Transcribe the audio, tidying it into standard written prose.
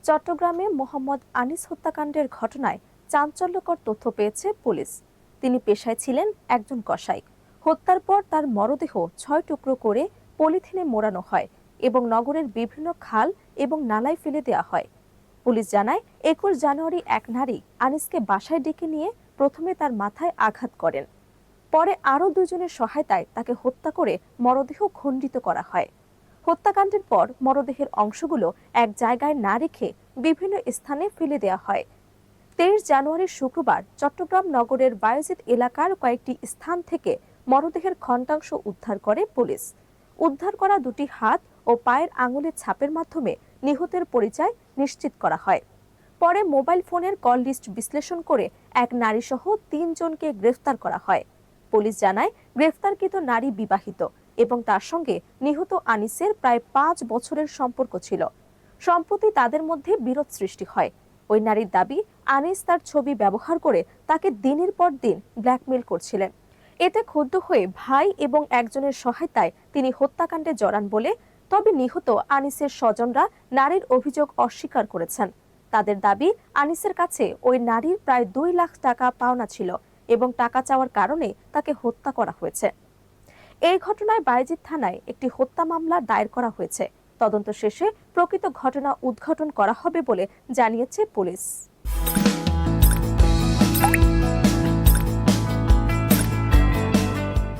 চট্টগ্রামে মোহাম্মদ আনিস হত্যাকাণ্ডের ঘটনায় চাঞ্চল্যকর তথ্য পেয়েছে পুলিশ। তিনি পেশায় ছিলেন একজন কসাই। হত্যার পর তার মরদেহ 6 টুকরো করে পলিথিনে মোড়ানো হয় এবং নগরের বিভিন্ন খাল এবং নালায় ফেলে দেওয়া হয়। পুলিশ জানায়, 21 জানুয়ারি এক নারী আনিসকে বাসায় ডেকে নিয়ে প্রথমে তার মাথায় আঘাত করেন। পরে আরও দুজনের সহায়তায় তাকে হত্যা করে মরদেহ খণ্ডিত করা হয়। হত্যাকাণ্ডের পর মরদেহের অংশগুলো এক জায়গায় না রেখে বিভিন্ন স্থানে ফেলে দেওয়া হয়। 23 জানুয়ারি শুক্রবার চট্টগ্রাম নগরের বায়েজিদ এলাকার কয়েকটি স্থান থেকে মরদেহের খণ্ডাংশ উদ্ধার করে পুলিশ। উদ্ধার করা দুটি হাত ও পায়ের আঙুলের ছাপের মাধ্যমে নিহতের পরিচয় নিশ্চিত করা হয়। পরে মোবাইল ফোনের কল লিস্ট বিশ্লেষণ করে এক নারীসহ 3 জনকে গ্রেফতার করা হয়। পুলিশ জানায়, গ্রেফতারকৃত নারী বিবাহিত এবং তার সঙ্গে নিহত আনিসের প্রায় 5 বছরের সম্পর্ক ছিল। সম্প্রতি তাদের মধ্যে বিরোধ সৃষ্টি হয়। ওই নারীর দাবি, আনিস তার ছবি ব্যবহার করে তাকে দিনের পর দিন ব্ল্যাকমেইল করছিলেন। এতে ক্ষুব্ধ হয়ে ভাই এবং একজনের সহায়তায় তিনি হত্যাকাণ্ডে জড়ান বলে, তবে নিহত আনিসের স্বজনরা নারীর অভিযোগ অস্বীকার করেছেন। তাদের দাবি, আনিসের কাছে ওই নারীর প্রায় 2 লাখ টাকা পাওনা ছিল এবং টাকা চাওয়ার কারণে তাকে হত্যা করা হয়েছে। এই ঘটনায় বায়েজিদ থানায় একটি হত্যা মামলা দায়ের করা হয়েছে। তদন্ত শেষে প্রকৃত ঘটনা উদ্ঘাটন করা হবে বলে জানিয়েছে পুলিশ।